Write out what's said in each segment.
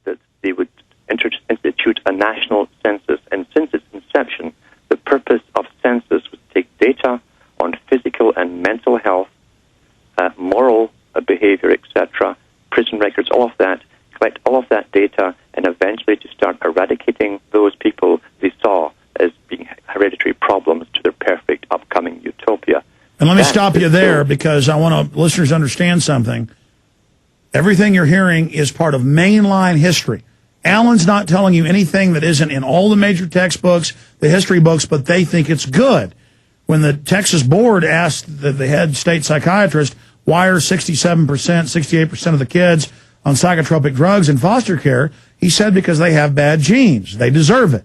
that they would institute a national census. And since its inception, the purpose of census was to take data on physical and mental health, moral behavior, etc., prison records, all of that, collect all of that data, and eventually to start eradicating those people they saw as being hereditary problems to their perfect upcoming utopia. And let me stop you there, because I want listeners to understand something. Everything you're hearing is part of mainline history. Alan's not telling you anything that isn't in all the major textbooks, the history books, but they think it's good. When the Texas board asked the head state psychiatrist, why are 67%, 68% of the kids on psychotropic drugs in foster care, he said because they have bad genes. They deserve it.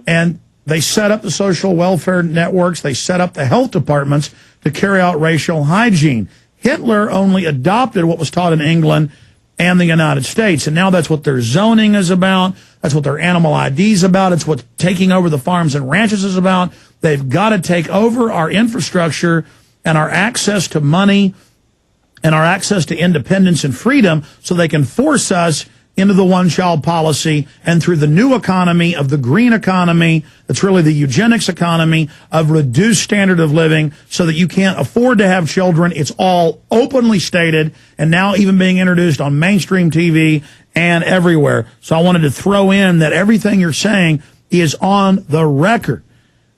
And they set up the social welfare networks. They set up the health departments to carry out racial hygiene. Hitler only adopted what was taught in England and the United States, and now that's what their zoning is about. That's what their animal ID is about. It's what taking over the farms and ranches is about. They've got to take over our infrastructure and our access to money and our access to independence and freedom so they can force us into the one-child policy and through the new economy of the green economy, that's really the eugenics economy, of reduced standard of living so that you can't afford to have children. It's all openly stated and now even being introduced on mainstream TV and everywhere. So I wanted to throw in that everything you're saying is on the record,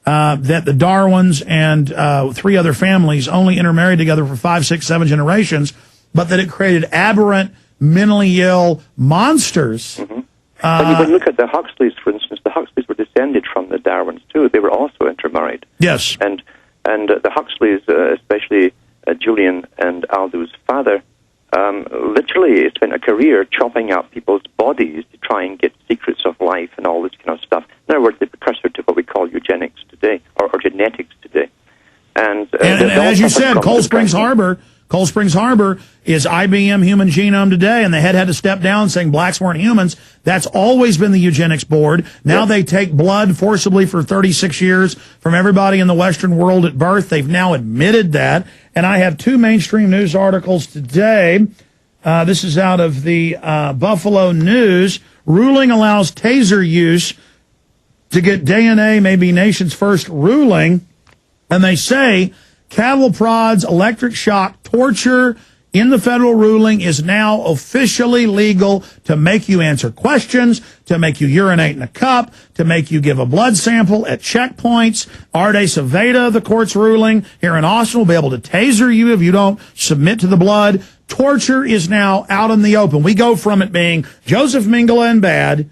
that the Darwins and 3 other families only intermarried together for 5, 6, 7 generations, but that it created aberrant, mentally ill monsters. When you look at the Huxleys, for instance, the Huxleys were descended from the Darwins too. They were also intermarried. Yes. And the Huxleys, especially Julian and Aldou's father, literally spent a career chopping up people's bodies to try and get secrets of life and all this kind of stuff. In other words, the precursor to what we call eugenics today, or genetics today. And as you said, Cold Springs Harbor is IBM Human Genome today, and the head had to step down saying blacks weren't humans. That's always been the eugenics board. Now they take blood forcibly for 36 years from everybody in the Western world at birth. They've now admitted that. And I have 2 mainstream news articles today. This is out of the Buffalo News. Ruling allows taser use to get DNA, maybe nation's first ruling. And they say cattle prods, electric shock, torture in the federal ruling is now officially legal to make you answer questions, to make you urinate in a cup, to make you give a blood sample at checkpoints. Arde Saveda, the court's ruling here in Austin, will be able to taser you if you don't submit to the blood. Torture is now out in the open. We go from it being Joseph Mengele and bad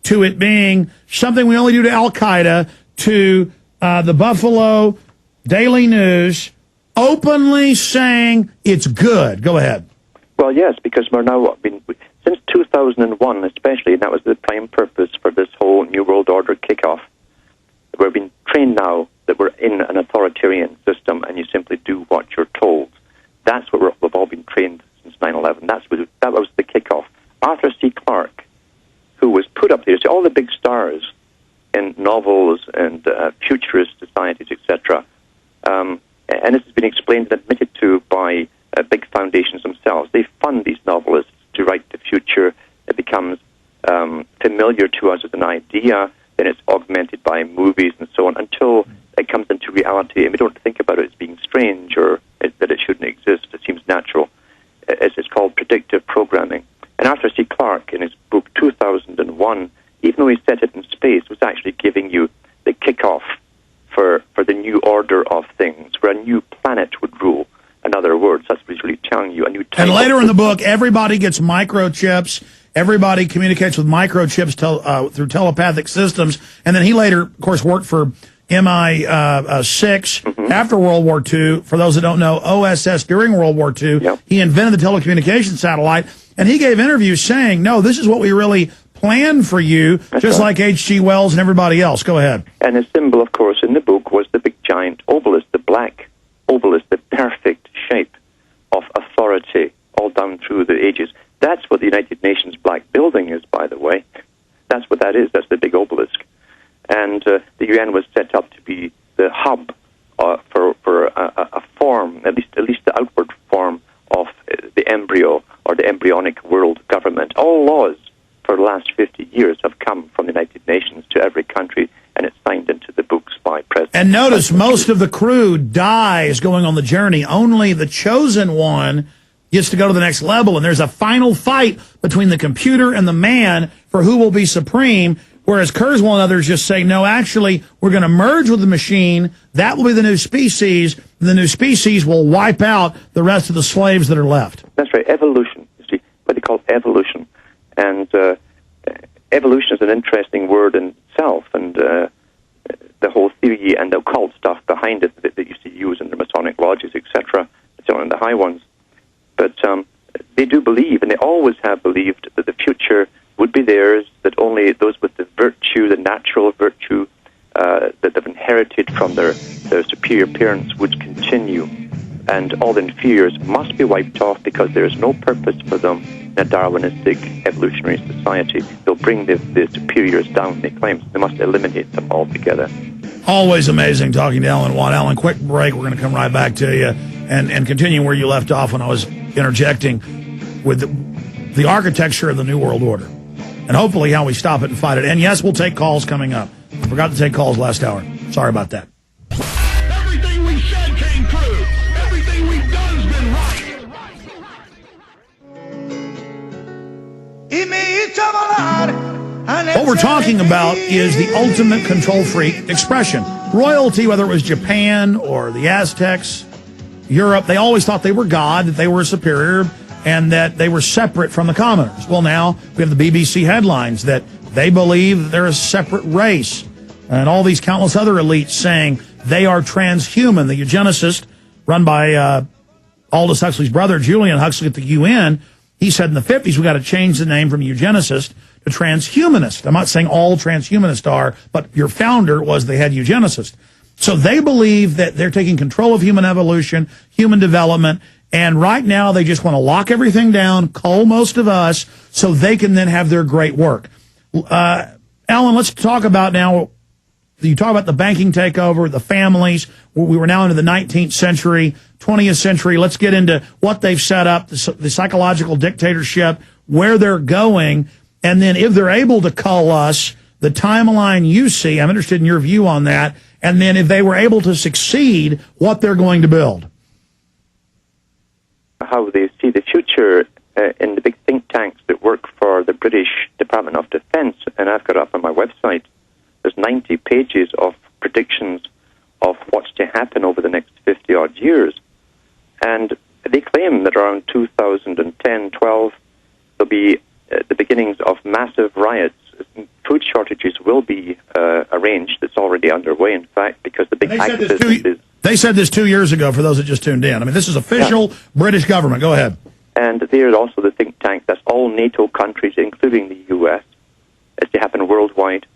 to it being something we only do to Al-Qaeda to the Buffalo Daily News openly saying it's good. Go ahead. Well, yes, because we're now, since 2001 especially, and that was the prime purpose for this whole New World Order kickoff, we've been trained now that we're in an authoritarian system and you simply do what you're told. That's what we've all been trained since 9/11. That was the kickoff. Arthur C. Clarke, who was put up there, so all the big stars in novels and futurist societies, etc., and this has been explained and admitted to by big foundations themselves. They fund these novelists to write the future. It becomes familiar to us as an idea, then it's augmented by movies and so on, until it comes into reality, and we don't think about it as being strange or that it shouldn't exist. It seems natural. It's called predictive programming. And Arthur C. Clarke, in his book 2001, even though he set it in space, was actually giving you the kickoff for the new order of things, where a new planet would rule. In other words, that's what he's really telling you. A new type. And later in the book, everybody gets microchips. Everybody communicates with microchips through telepathic systems. And then he later, of course, worked for MI6 after World War II. For those that don't know, OSS during World War II. Yep. He invented the telecommunications satellite. And he gave interviews saying, no, this is what we really planned for you, just like H.G. Wells and everybody else. Go ahead. And his symbol, of course, in the book was the big giant obelisk, the black obelisk, the perfect shape of authority all down through the ages. That's what the United Nations Black Building is, by the way. That's what that is. That's the big obelisk. And the UN was set up to be the hub for a form, at least the outward form of the embryo or the embryonic world government. All laws for the last 50 years have come from the United Nations to every country, and it's signed into the books by presidents. And notice most of the crew dies going on the journey. Only the chosen one gets to go to the next level, and there's a final fight between the computer and the man for who will be supreme, whereas Kurzweil and others just say, no, actually, we're going to merge with the machine. That will be the new species. And the new species will wipe out the rest of the slaves that are left. That's right. Evolution. You see, what they call evolution. And evolution is an interesting word in itself, and the whole theory and the occult stuff behind it that you see used in the Masonic lodges, etc., certainly in the high ones. But they do believe, and they always have believed, that the future would be theirs, that only those with the virtue, the natural virtue that they've inherited from their superior parents would continue. And all the inferiors must be wiped off because there is no purpose for them in a Darwinistic evolutionary society. They'll bring the superiors down, they claim. They must eliminate them altogether. Always amazing talking to Alan Watt. Alan, quick break. We're going to come right back to you and continue where you left off when I was interjecting with the architecture of the New World Order and hopefully how we stop it and fight it. And yes, we'll take calls coming up. I forgot to take calls last hour. Sorry about that. Everything we said came true. Everything we've done's been right. What we're talking about is the ultimate control freak expression. Royalty, whether it was Japan or the Aztecs, Europe, they always thought they were God, that they were superior, and that they were separate from the commoners. Well, now we have the BBC headlines that they believe they're a separate race, and all these countless other elites saying they are transhuman. The eugenicist, run by Aldous Huxley's brother, Julian Huxley, at the UN, he said in the 50s we got to change the name from eugenicist to transhumanist. I'm not saying all transhumanists are, but your founder was the head eugenicist. So they believe that they're taking control of human evolution, human development, and right now they just want to lock everything down, cull most of us, so they can then have their great work. Alan, let's talk about now, you talk about the banking takeover, the families. We were now into the 19th century, 20th century. Let's get into what they've set up, the psychological dictatorship, where they're going, and then if they're able to cull us, the timeline you see. I'm interested in your view on that. And then if they were able to succeed, what they're going to build. How they see the future in the big think tanks that work for the British Department of Defense, and I've got up on my website, there's 90 pages of predictions of what's to happen over the next 50-odd years. And they claim that around 2010, 12, there'll be the beginnings of massive riots. Food shortages will be arranged. It's already underway, in fact, because the big activists... They said this 2 years ago, for those that just tuned in. I mean, this is official British government. Go ahead. And there's also the think tank. That's all NATO countries, including the U.S. It's to happen worldwide,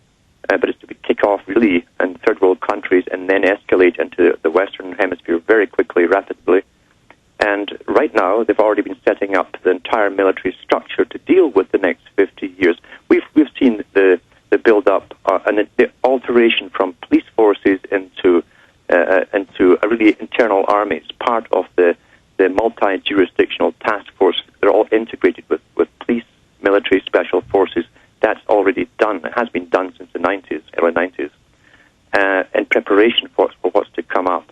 but it's to kick off, really, in third world countries and then escalate into the Western Hemisphere very quickly, rapidly. And right now, they've already been setting up the entire military structure to deal with the next 50 years. We've seen the build-up and the alteration from police forces into a really internal armies, part of the multi-jurisdictional task force. They're all integrated with police, military, special forces. That's already done. It has been done since the 90s, early 90s, in preparation for what's to come up.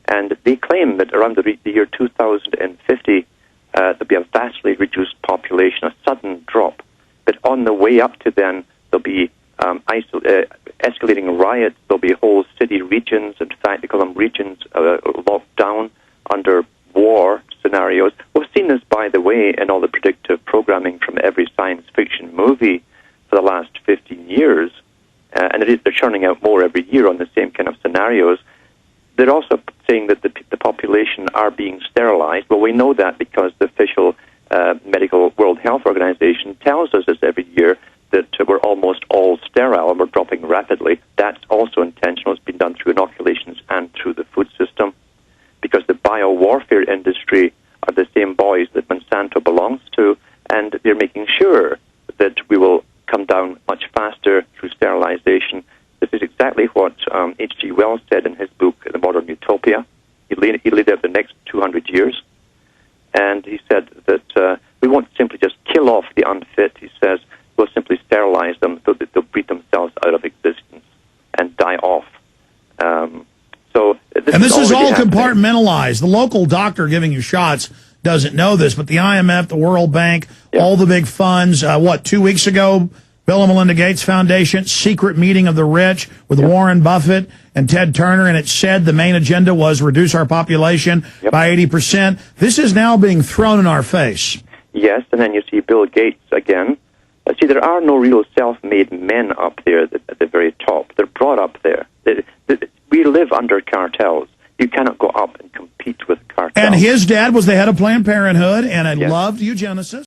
And they claim that around the year 2050, there'll be a vastly reduced population, a sudden drop. But on the way up to then, there'll be escalating riots. There'll be whole city regions. In fact, they call them regions locked down under war scenarios. We've seen this, by the way, in all the predictive programming from every science fiction movie for the last 15 years. And they're churning out more every year on the same kind of scenarios. They're also saying that the population are being sterilized. Well, we know that because the official medical World Health Organization tells us this every year, that we're almost all sterile and we're dropping rapidly. That's also intentional. It's been done through inoculations and through the food system, because the biowarfare industry are the same boys that Monsanto belongs to, and they're making sure that we will come down much faster through sterilization. This is exactly what H.G. Wells said in his book, The Modern Utopia. He laid out the next 200 years, and he said that we won't simply just kill off the unfit. He says we'll simply compartmentalized. The local doctor giving you shots doesn't know this, but the IMF, the World Bank, all the big funds, 2 weeks ago, Bill and Melinda Gates Foundation, secret meeting of the rich with Warren Buffett and Ted Turner, and it said the main agenda was reduce our population by 80%. This is now being thrown in our face. Yes, and then you see Bill Gates again. See, there are no real self-made men up there at the very top. They're brought up there. We live under cartels. You cannot go up and compete with cartels. And his dad was the head of Planned Parenthood and loved eugenicist.